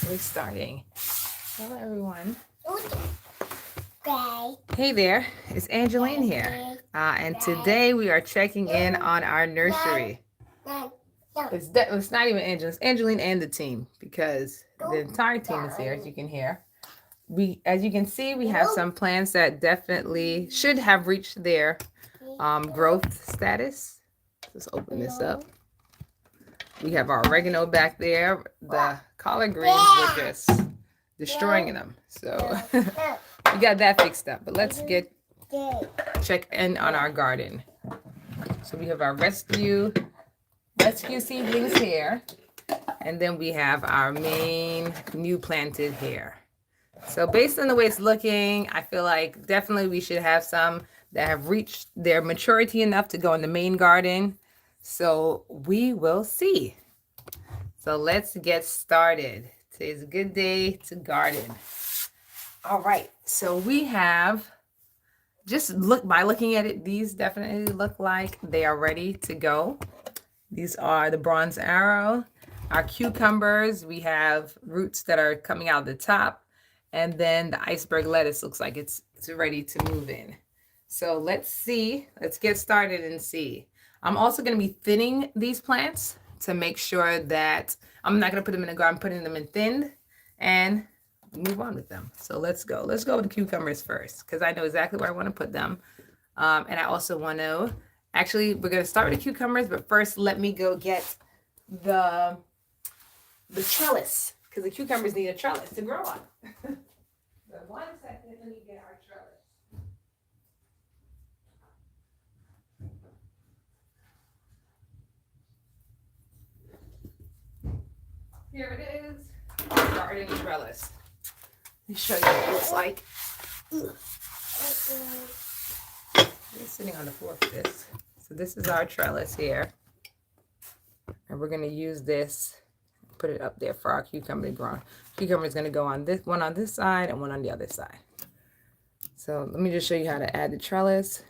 We're starting. Hello, everyone. Okay. Hey there, it's Angeline here. And today we are checking in on our nursery. It's not even Angeline, it's Angeline and the team because the entire team is here, as you can hear. As you can see, we have some plants that definitely should have reached their growth status. Let's open this up. We have our oregano back there. The collard greens were just destroying them. So we got that fixed up. But let's check in on our garden. So we have our rescue seedlings here. And then we have our main new planted here. So based on the way it's looking, I feel like definitely we should have some that have reached their maturity enough to go in the main garden. So we will see. So let's get started. Today's a good day to garden. All right, so we have, by looking at it, these definitely look like they are ready to go. These are the bronze arrow. Our cucumbers, we have roots that are coming out of the top. And then the iceberg lettuce looks like it's ready to move in. So let's get started and see. I'm also going to be thinning these plants to make sure that I'm not going to put them in the garden, I'm putting them in thinned and move on with them. So let's go with the cucumbers first because I know exactly where I want to put them. And I also want to, actually, we're going to start with the cucumbers, but first let me go get the trellis because the cucumbers need a trellis to grow on. So 1 second, let me get our trellis. Here it is, garden trellis. Let me show you what it looks like. It's sitting on the floor for this. So this is our trellis here. And we're gonna use this, put it up there for our cucumber to grow. Cucumber is gonna go on this one on this side and one on the other side. So let me just show you how to add the trellis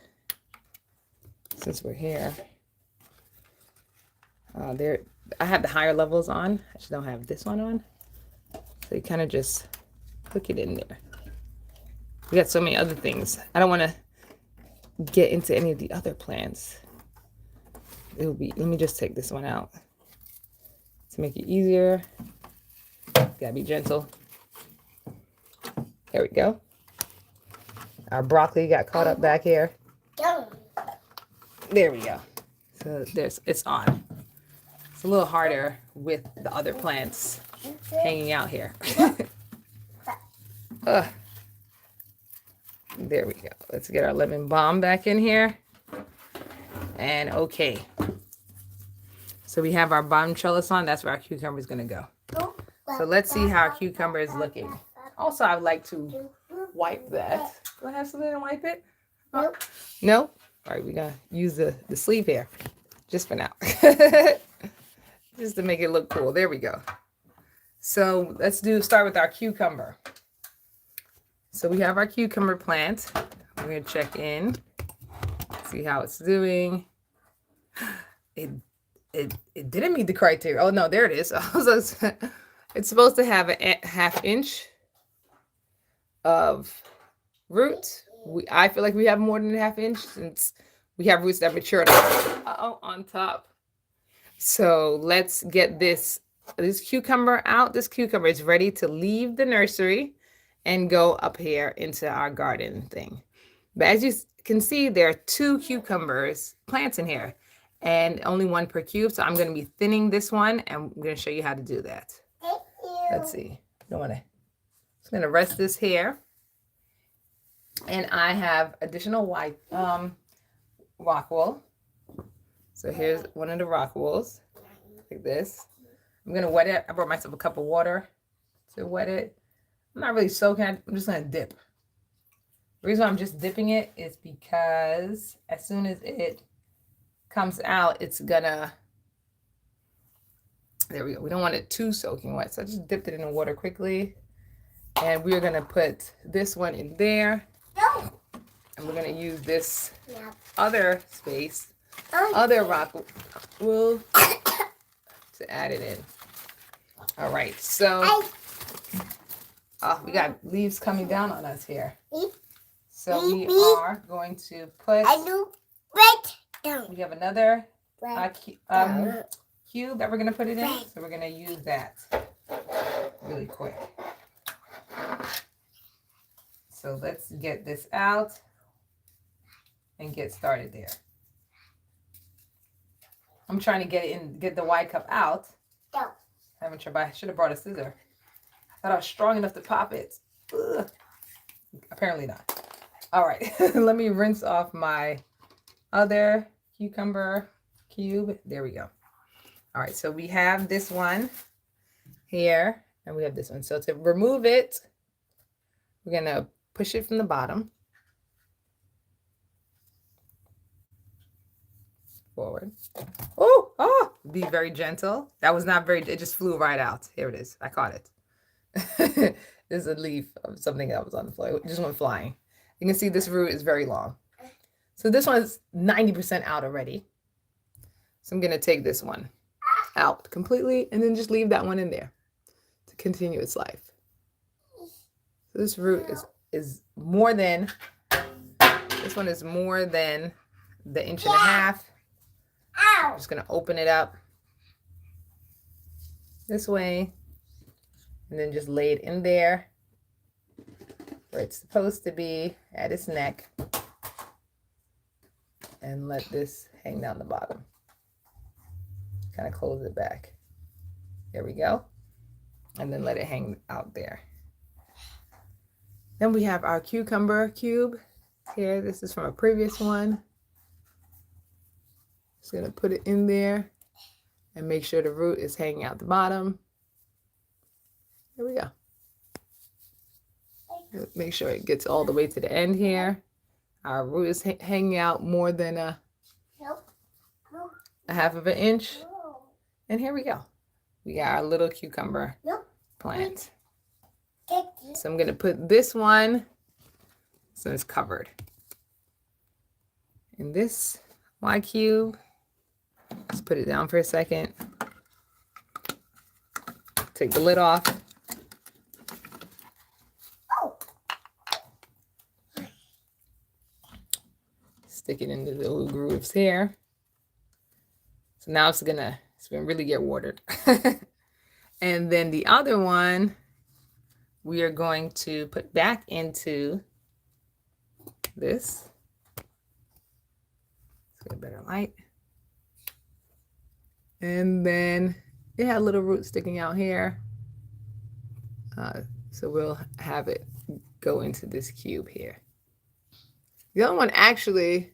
since we're here. I have the higher levels on. I just don't have this one on. So you kind of just hook it in there. We got so many other things. I don't want to get into any of the other plants. Let me just take this one out to make it easier. Gotta be gentle. There we go. Our broccoli got caught up back here. There we go. So it's on. It's a little harder with the other plants hanging out here. There we go. Let's get our lemon balm back in here. And okay. So we have our bottom trellis on. That's where our cucumber is going to go. So let's see how our cucumber is looking. Also, I would like to wipe that. Do I have something to wipe it? Nope. No? All right, we're going to use the sleeve here. Just for now. Just to make it look cool. There we go. So let's start with our cucumber. So we have our cucumber plant. We're going to check in, see how it's doing. It didn't meet the criteria. Oh, no, there it is. It's supposed to have a ½ inch of root. I feel like we have more than a ½ inch since we have roots that matured on top. So let's get this cucumber out. This cucumber is ready to leave the nursery and go up here into our garden thing. But as you can see, there are 2 cucumbers plants in here and only 1 per cube. So I'm going to be thinning this one and I'm going to show you how to do that. Thank you. Let's see. Just going to rest this here. And I have additional white rock wool. So here's one of the rock wools, like this. I'm going to wet it. I brought myself a cup of water to wet it. I'm not really soaking it. I'm just going to dip. The reason why I'm just dipping it is because as soon as it comes out, it's going to, there we go. We don't want it too soaking wet. So I just dipped it in the water quickly. And we're going to put this one in there. And we're going to use this other space, other rock wool to add it in. All right, so Oh, we got leaves coming down on us here. So we are going to put, we have another cube that we're going to put it in. So we're going to use that really quick. So let's get this out and get started there. I'm trying to get it in, get the Y cup out. I haven't tried, but I should have brought a scissor. I thought I was strong enough to pop it. Ugh. Apparently not. All right, let me rinse off my other cucumber cube. There we go. All right, so we have this one here, and we have this one. So to remove it, we're gonna push it from the bottom forward. Oh, be very gentle. That was not very, it just flew right out. Here it is. I caught it. There's a leaf of something that was on the floor. It just went flying. You can see this root is very long. So this one is 90% out already. So I'm going to take this one out completely and then just leave that one in there to continue its life. So this root is more than, this one is more than the 1.5 inches. I'm just going to open it up this way and then just lay it in there where it's supposed to be at its neck and let this hang down the bottom. Kind of close it back. There we go. And then let it hang out there. Then we have our cucumber cube here. This is from a previous one. Just gonna put it in there and make sure the root is hanging out the bottom. There we go. Make sure it gets all the way to the end here. Our root is hanging out more than a 1/2 inch. And here we go. We got our little cucumber plant. So I'm gonna put this one, so it's covered, in this Y cube. Let's put it down for a second. Take the lid off. Stick it into the little grooves here. So now it's gonna really get watered. And then the other one, we are going to put back into this. Let's get a better light. And then it had a little root sticking out here. So we'll have it go into this cube here. The other one, actually,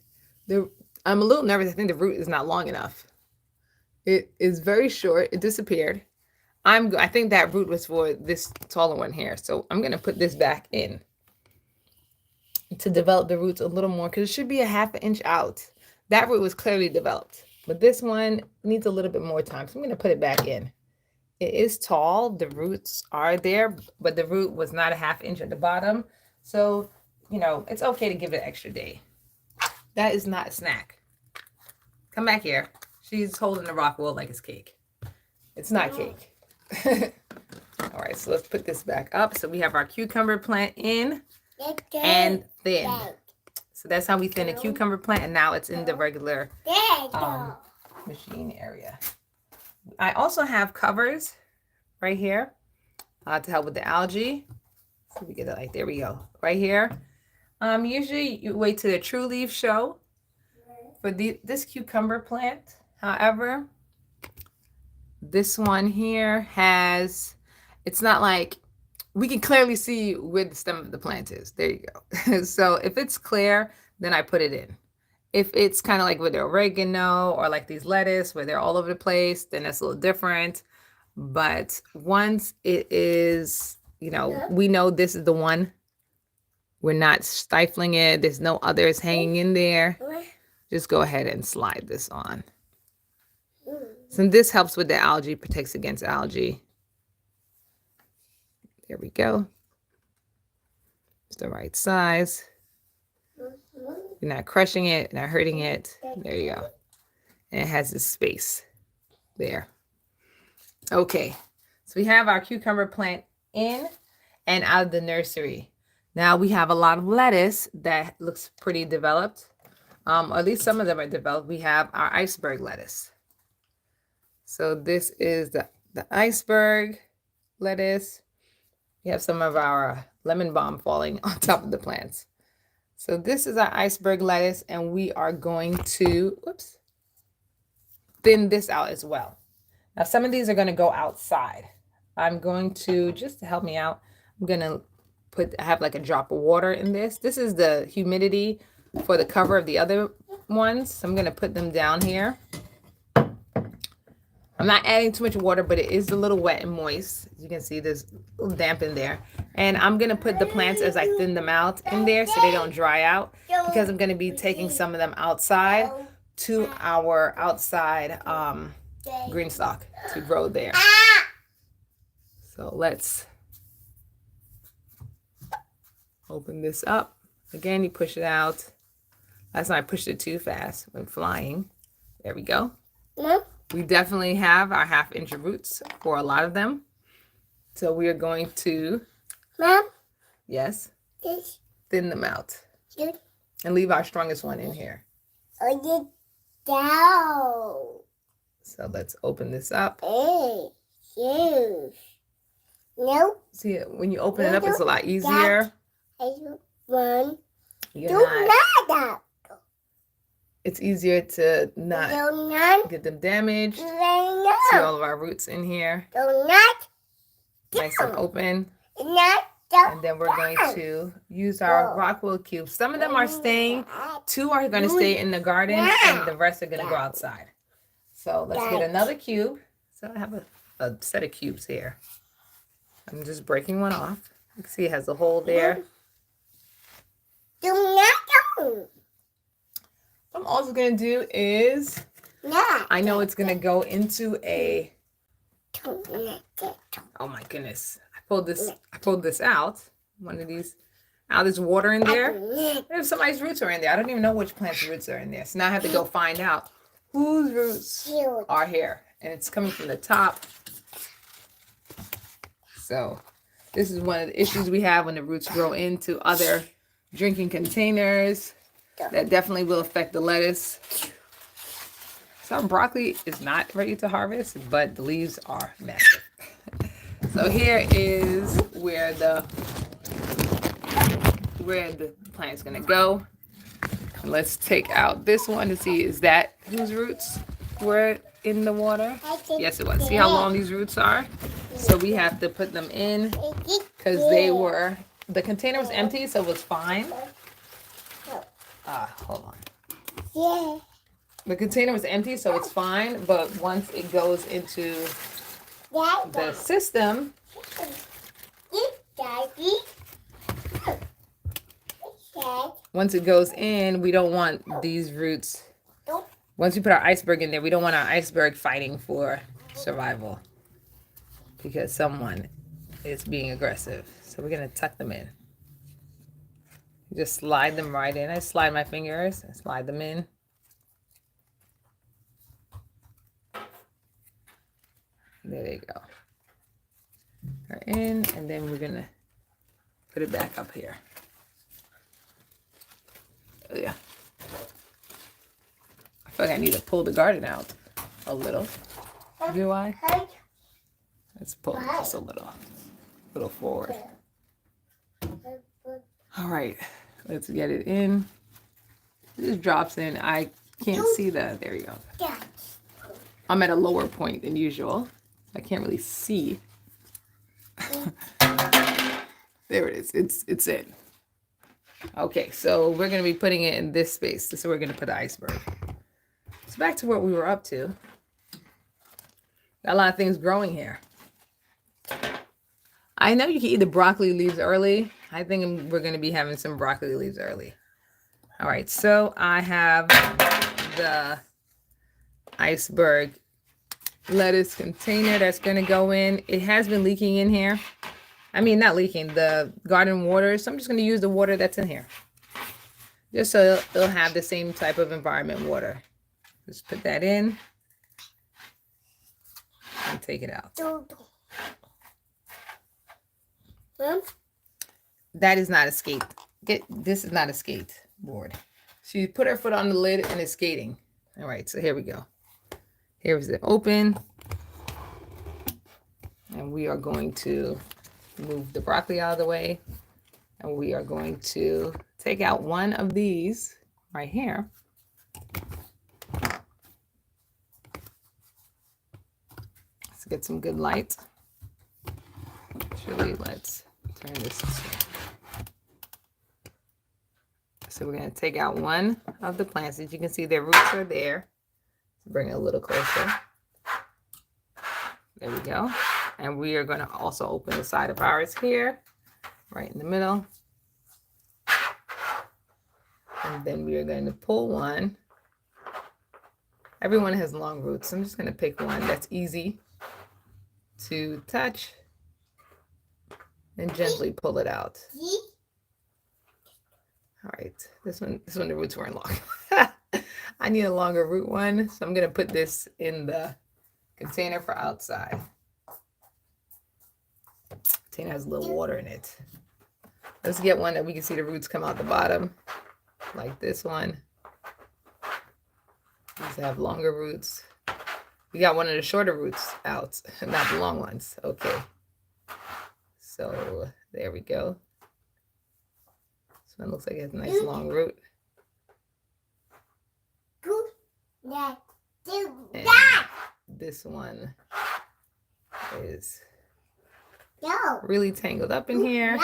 I'm a little nervous. I think the root is not long enough. It is very short. It disappeared. I think that root was for this taller one here. So I'm going to put this back in to develop the roots a little more, because it should be a 1/2 inch out. That root was clearly developed, but this one needs a little bit more time. So I'm going to put it back in. It is tall. The roots are there, but the root was not a 1/2 inch at the bottom. So, you know, it's okay to give it an extra day. That is not a snack. Come back here. She's holding the rock wool like it's cake. It's not cake. All right, so let's put this back up. So we have our cucumber plant in and thinned. So that's how we thin a cucumber plant, and now it's in the regular machine area. I also have covers right here to help with the algae. So we get it like, there we go, right here. Usually you wait till the true leaf show for this cucumber plant. However, this one here has, it's not like, we can clearly see where the stem of the plant is. There you go. So if it's clear, then I put it in. If it's kind of like with the oregano or like these lettuce where they're all over the place, then that's a little different. But once it is, you know, we know this is the one. We're not stifling it. There's no others hanging in there. Just go ahead and slide this on. So this helps with the algae, protects against algae. There we go. It's the right size. You're not crushing it, not hurting it. There you go. And it has this space there. Okay, so we have our cucumber plant in, and out of the nursery. Now we have a lot of lettuce that looks pretty developed. Or at least some of them are developed. We have our iceberg lettuce. So this is the iceberg lettuce. We have some of our lemon balm falling on top of the plants. So this is our iceberg lettuce, and we are going to, thin this out as well. Now some of these are going to go outside. I'm going to, just to help me out, I'm going to have like a drop of water in this. This is the humidity for the cover of the other ones. So I'm going to put them down here. I'm not adding too much water, but it is a little wet and moist. As you can see, there's a little damp in there. And I'm going to put the plants as I thin them out in there so they don't dry out, because I'm going to be taking some of them outside to our outside GreenStalk to grow there. So let's open this up. Again, you push it out. Last time I pushed it too fast when flying. There we go. We definitely have our 1/2 inch of roots for a lot of them. So we are going to, Mom? Yes, This? thin them out. This? And leave our strongest one in here. Oh, down. So let's open this up. Hey, shoes. No. See, when you open it up, it's a lot easier. One. You're not, it's easier to not get them damaged. See all of our roots in here. Nice and open. And then we're going to use our rockwool cubes. Some of them are staying. 2 are going to stay in the garden, and the rest are going to go outside. So let's get another cube. So I have a set of cubes here. I'm just breaking one off. You can see it has a hole there. What I'm also going to do is, I know it's going to go into a, oh my goodness. I pulled this out. One of these. Now there's water in there. There's somebody's roots are in there. I don't even know which plant's roots are in there. So now I have to go find out whose roots are here. And it's coming from the top. So this is one of the issues we have when the roots grow into other drinking containers. That definitely will affect the lettuce. So our broccoli is not ready to harvest, but the leaves are massive. So here is where the plant's gonna go. Let's take out this one to see, is that whose roots were in the water? Yes, it was. See how long these roots are? So we have to put them in because the container was empty, so it was fine. Hold on. Yeah. The container was empty, so it's fine, but once it goes into the system, once it goes in, we don't want these roots. Once we put our iceberg in there, we don't want our iceberg fighting for survival because someone is being aggressive. So we're going to tuck them in. Just slide them right in. I slide my fingers and slide them in. There they go. They're in, and then we're going to put it back up here. Oh, yeah. I feel like I need to pull the garden out a little. Do I? Let's pull it just a little forward. All right, let's get it in. It just drops in. I can't see there you go. I'm at a lower point than usual. I can't really see. There it is. It's in. Okay, so we're going to be putting it in this space. This is where we're going to put the iceberg. So back to what we were up to. Got a lot of things growing here. I know you can eat the broccoli leaves early. I think we're going to be having some broccoli leaves early. All right, so I have the iceberg lettuce container that's going to go in. It has been leaking in here. I mean, not leaking, the garden water. So I'm just going to use the water that's in here. Just so it'll have the same type of environment water. Just put that in. And take it out. Mom? That is not a skate. This is not a skate board. She put her foot on the lid and is skating. All right, so here we go. Here's it open. And we are going to move the broccoli out of the way. And we are going to take out one of these right here. Let's get some good light. Actually, let's turn this way. So we're going to take out one of the plants. As you can see, their roots are there. Bring it a little closer. There we go. And we are going to also open the side of ours here, right in the middle. And then we are going to pull one. Everyone has long roots, so I'm just going to pick one that's easy to touch and gently pull it out. All right, this one the roots weren't long. I need a longer root one, so I'm going to put this in the container for outside. Container has a little water in it. Let's get one that we can see the roots come out the bottom, like this one. These have longer roots. We got one of the shorter roots out, not the long ones. Okay. So there we go. This one looks like it has a nice long root. And this one is really tangled up in here,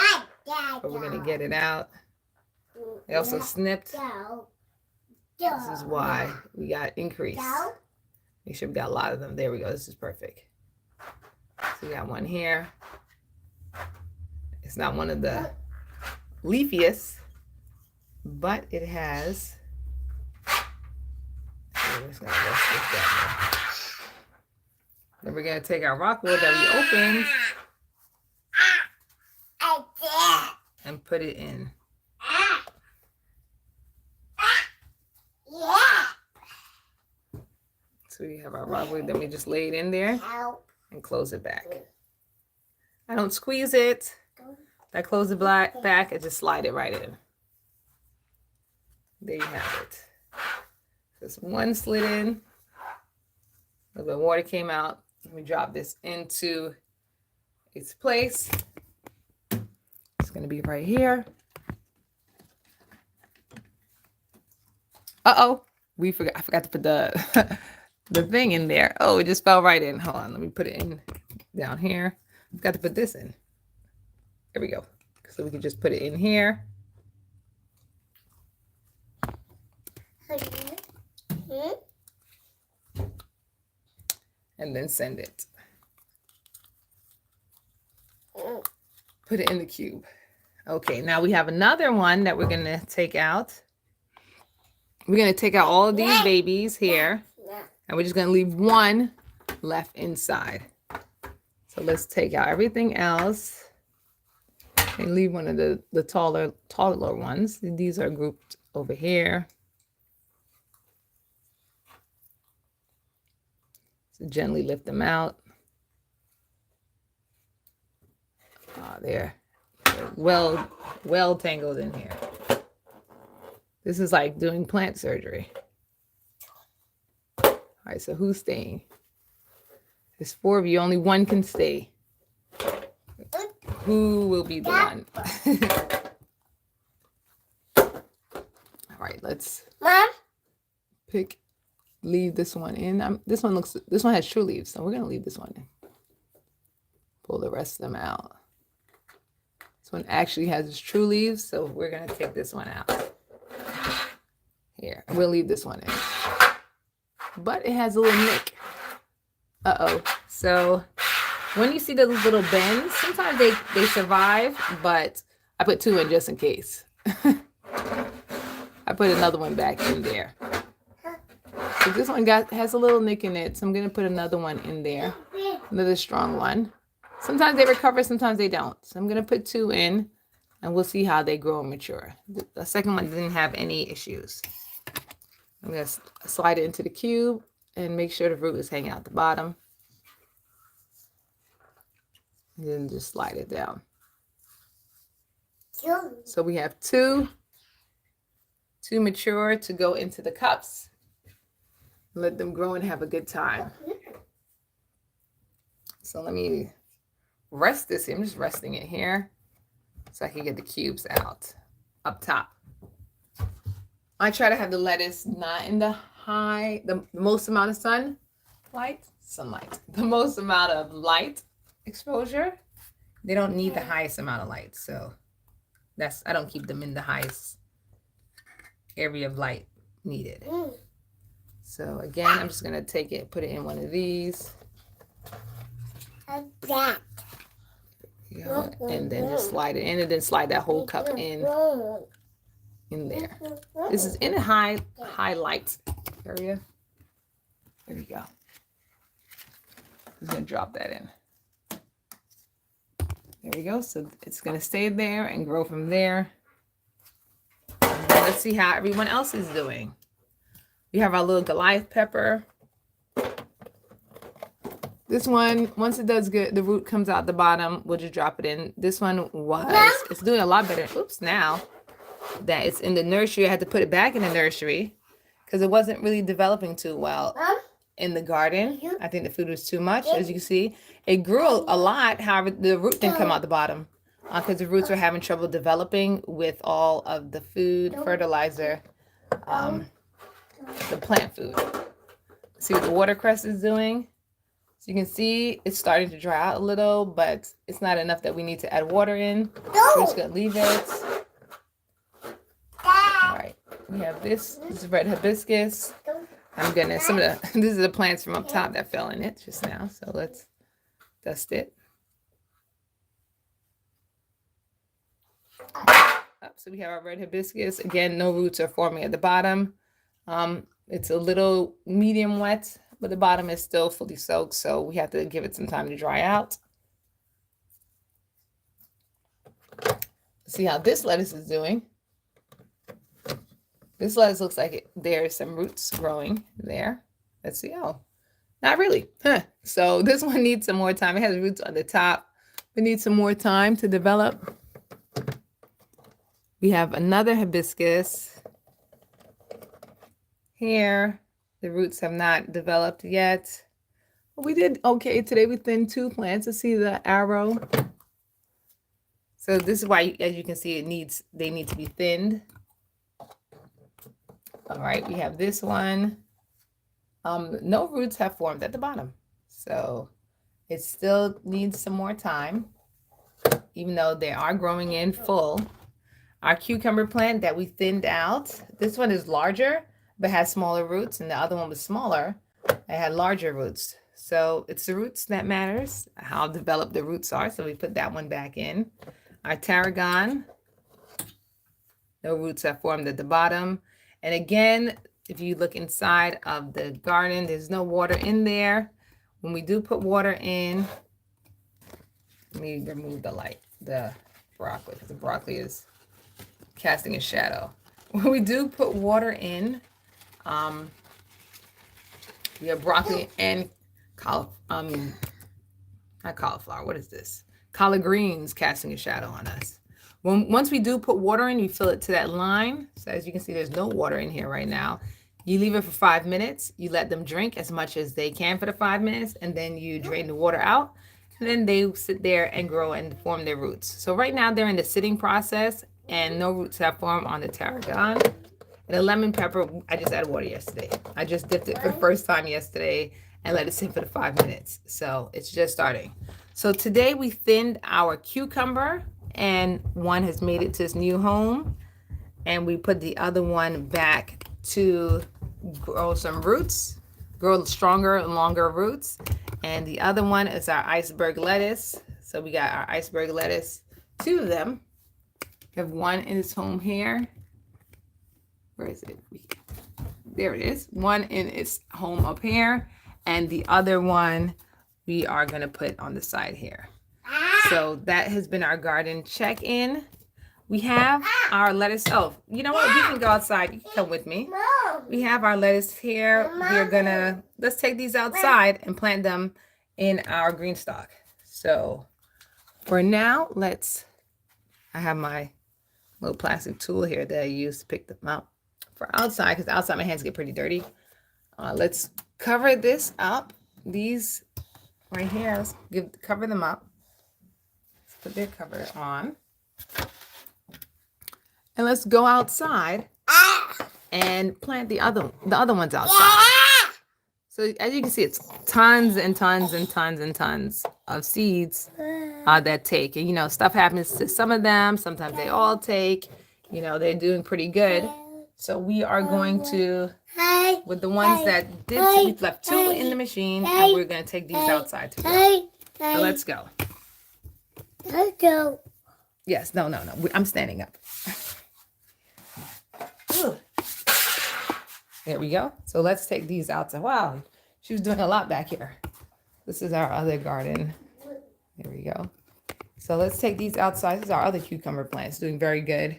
but we're going to get it out. I also snipped. This is why we got increase. Make sure we got a lot of them. There we go. This is perfect. So we got one here. It's not one of the leafiest, but it has. Then we're going to take our rockwood that we opened and put it in. So we have our rockwood, then we just lay it in there and close it back. I don't squeeze it. I close it back, I just slide it right in. There you have it. Just one slid in. A little bit of water came out. We drop this into its place. It's going to be right here. Uh-oh. I forgot to put the the thing in there. Oh, it just fell right in. Hold on. Let me put it in down here. I've got to put this in. There we go. So we can just put it in here. And then send it. Put it in the cube. Okay, now we have another one that we're going to take out. We're going to take out all of these babies here. And we're just going to leave one left inside. So let's take out everything else. And leave one of the taller ones. These are grouped over here. So gently lift them out. They're well tangled in here. This is like doing plant surgery. All right, so who's staying? There's 4 of you. Only one can stay. Who will be the one? All right, let's leave this one in. This one has true leaves, so we're gonna leave this one in. Pull the rest of them out. This one actually has its true leaves, so we're gonna take this one out. Here, we'll leave this one in. But it has a little nick. Uh-oh. So when you see those little bends, sometimes they survive, but I put 2 in just in case. I put another one back in there. So this one has a little nick in it, so I'm going to put another one in there. Another strong one. Sometimes they recover, sometimes they don't. So I'm going to put 2 in, and we'll see how they grow and mature. The second one didn't have any issues. I'm going to slide it into the cube and make sure the root is hanging out the bottom. And then just slide it down. So we have two mature to go into the cups. Let them grow and have a good time. So let me rest this. I'm just resting it here so I can get the cubes out up top. I try to have the lettuce not in the most amount of sunlight, the most amount of light exposure. They don't need the highest amount of light, so I don't keep them in the highest area of light needed. So again, I'm just gonna take it, put it in one of these. That. Yeah, and then just slide it in, and then slide that whole cup in there. This is in a high light area. There we go. I'm gonna drop that in. There we go. So it's gonna stay there and grow from there. And then let's see how everyone else is doing. We have our little Goliath pepper. This one, once it does good, the root comes out the bottom, we'll just drop it in. This one it's doing a lot better. Oops, now that it's in the nursery, I had to put it back in the nursery because it wasn't really developing too well in the garden. I think the food was too much, as you can see. It grew a lot, however, the root didn't come out the bottom because the roots were having trouble developing with all of the food, fertilizer, the plant food. See what the watercress is doing? So you can see it's starting to dry out a little, but it's not enough that we need to add water in. We're just gonna leave it. All right, we have this is red hibiscus. I'm gonna these are the plants from up top that fell in it just now. So let's dust it. So we have our red hibiscus. Again, no roots are forming at the bottom. It's a little medium wet, but the bottom is still fully soaked, so we have to give it some time to dry out. See how this lettuce is doing. This lettuce looks like there's some roots growing there. Let's see. Oh, not really. So this one needs some more time. It has roots on the top. It needs some more time to develop. We have another hibiscus here. The roots have not developed yet. We did okay today. We thinned 2 plants. To see the arrow. So this is why, as you can see, they need to be thinned. All right, we have this one. No roots have formed at the bottom, so it still needs some more time, even though they are growing in full. Our cucumber plant that we thinned out, this one is larger, but has smaller roots, and the other one was smaller. It had larger roots. So it's the roots that matters, how developed the roots are. So we put that one back in. Our tarragon, no roots have formed at the bottom. And again, if you look inside of the garden, there's no water in there. When we do put water in, let me remove the broccoli, because the broccoli is casting a shadow. When we do put water in, we have broccoli and not cauliflower. What is this? Collard greens casting a shadow on us. Once we do put water in, you fill it to that line. So as you can see, there's no water in here right now. You leave it for 5 minutes. You let them drink as much as they can for the 5 minutes, and then you drain the water out. And then they sit there and grow and form their roots. So right now they're in the sitting process, and no roots have formed on the tarragon. And the lemon pepper, I just added water yesterday. I just dipped it for the first time yesterday and let it sit for the 5 minutes. So it's just starting. So today we thinned our cucumber, and one has made it to its new home. And we put the other one back to grow some roots, grow stronger and longer roots. And the other one is our iceberg lettuce. So we got our iceberg lettuce, 2 of them. We have one in its home here. Where is it? There it is. One in its home up here. And the other one we are going to put on the side here. So that has been our garden check-in. We have our lettuce. Oh, you know what? You can go outside. You can come with me. We have our lettuce here. Let's take these outside and plant them in our GreenStalk. So for now, I have my little plastic tool here that I use to pick them up for outside, because outside my hands get pretty dirty. Let's cover this up. These right here, let's cover them up. Let's put their cover on. And let's go outside and plant the other ones outside. So as you can see, it's tons and tons and tons and tons of seeds that take. And, you know, stuff happens to some of them. Sometimes they all take. You know, they're doing pretty good. So we are going to, with the ones that did, we left 2 in the machine, and we're going to take these outside to grow. So let's go. Let's go. Yes, no. I'm standing up. There we go. So let's take these outside. Wow, she was doing a lot back here. This is our other garden. There we go. So let's take these outside. This is our other cucumber plants, doing very good.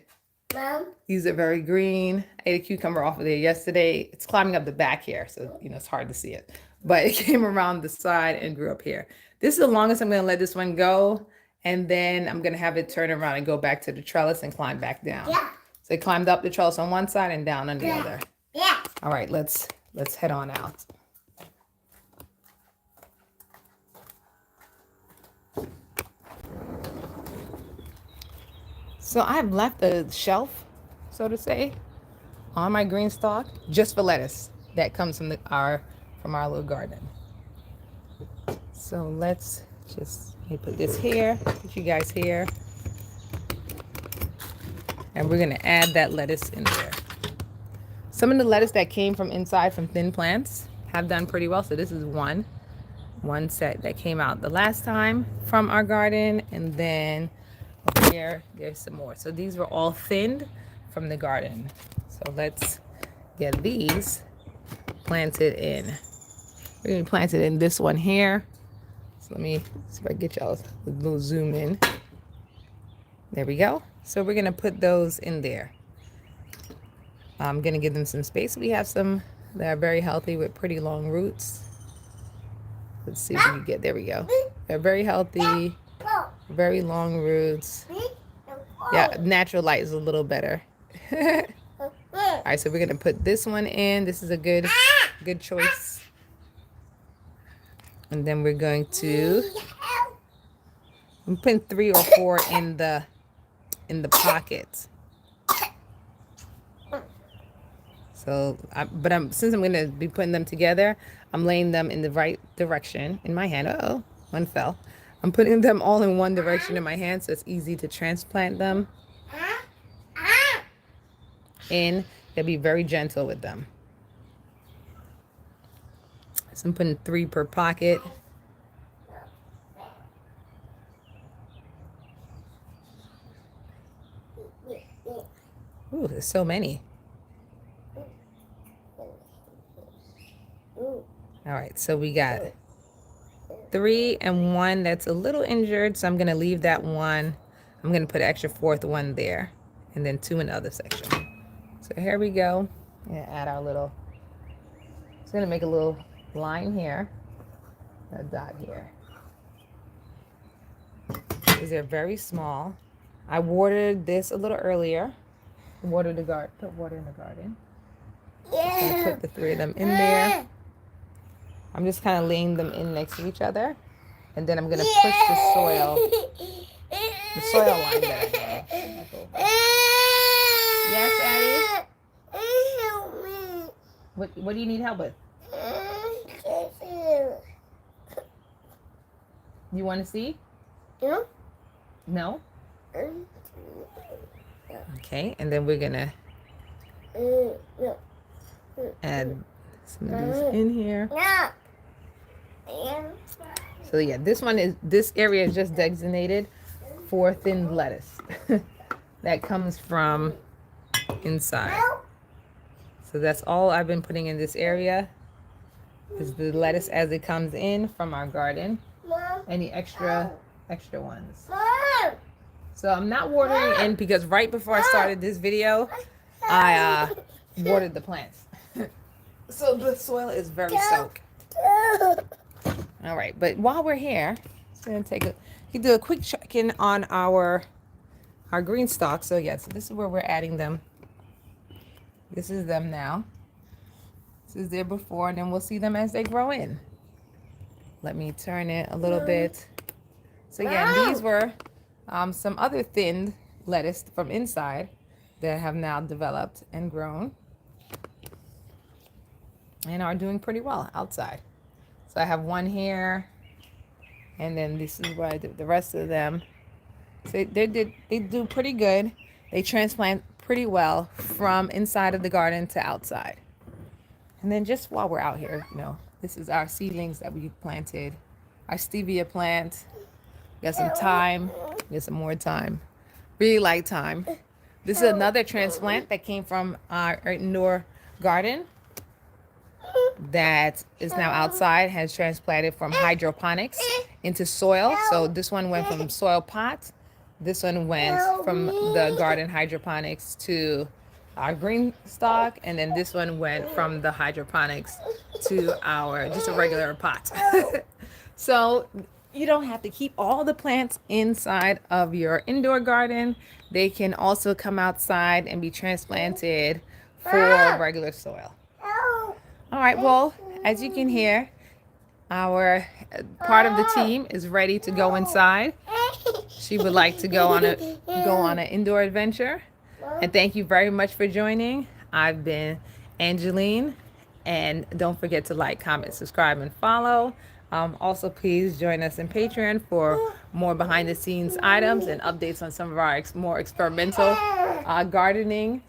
Mom? These are very green. I ate a cucumber off of there yesterday. It's climbing up the back here, so you know it's hard to see it. But it came around the side and grew up here. This is the longest I'm going to let this one go, and then I'm going to have it turn around and go back to the trellis and climb back down. Yeah. So it climbed up the trellis on one side and down on the other. Yeah. All right, let's head on out. So I've left a shelf, so to say, on my GreenStalk just for lettuce that comes from our little garden. So let's just put this here, put you guys here, and we're gonna add that lettuce in there. Some of the lettuce that came from inside from thin plants have done pretty well. So this is one set that came out the last time from our garden, and then over here there's some more. So these were all thinned from the garden. So let's get these planted in. We're gonna plant it in this one here. So let me see if I can get y'all a little zoom in. There we go. So we're gonna put those in there. I'm gonna give them some space. We have some that are very healthy with pretty long roots. Let's see if we can get, there we go. They're very healthy, very long roots. Yeah, natural light is a little better. All right, so we're gonna put this one in. This is a good choice. And then we're going to, I'm putting 3 or 4 in the pockets. So, since I'm going to be putting them together, I'm laying them in the right direction in my hand. Uh-oh, one fell. I'm putting them all in one direction in my hand, so it's easy to transplant them in. They'll be very gentle with them. So I'm putting 3 per pocket. Ooh, there's so many. All right, so we got 3 and 1 that's a little injured, so I'm gonna leave that one. I'm gonna put an extra 4th one there, and then 2 in the other section. So here we go. I'm gonna add our little, it's gonna make a little line here, a dot here. These are very small. I watered this a little earlier. Water the garden, put water in the garden. I'm gonna put the 3 of them in there. I'm just kind of laying them in next to each other, and then I'm gonna push the soil line that I have. Yes, Addie? What do you need help with? You want to see? No? Okay, and then we're gonna add some of these in here. So yeah, this area is just designated for thin lettuce that comes from inside. So that's all I've been putting in this area is the lettuce as it comes in from our garden. Any extra ones. So I'm not watering in because right before I started this video, I watered the plants. So the soil is very soaked. All right, but while we're here, just gonna take you do a quick check-in on our our GreenStalk. So yeah, so this is where we're adding them. This is them now. This is there before, and then we'll see them as they grow in. Let me turn it a little bit. So yeah, these were some other thinned lettuce from inside that have now developed and grown and are doing pretty well outside. So I have one here, and then this is what I do, the rest of them. So they do pretty good. They transplant pretty well from inside of the garden to outside. And then just while we're out here, this is our seedlings that we planted. Our stevia plant. Got some thyme. Get some more thyme. Really like thyme. This is another transplant that came from our indoor garden that is now outside, has transplanted from hydroponics into soil. So this one went from soil pot. This one went from the garden hydroponics to our GreenStalk, and then this one went from the hydroponics to our just a regular pot. So you don't have to keep all the plants inside of your indoor garden. They can also come outside and be transplanted for regular soil. All right, well, as you can hear, our part of the team is ready to go inside. She would like to go on an indoor adventure. And thank you very much for joining. I've been Angeline, and don't forget to like, comment, subscribe, and follow. Also, please join us in Patreon for more behind-the-scenes items and updates on some of our more experimental gardening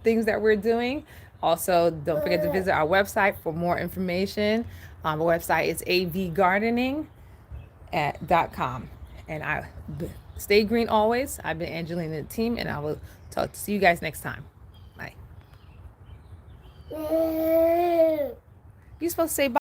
things that we're doing. Also, don't forget to visit our website for more information. Our website is avgardening.com. And I stay green always. I've been Angeline and the team, and I will see you guys next time. Bye. You're supposed to say bye.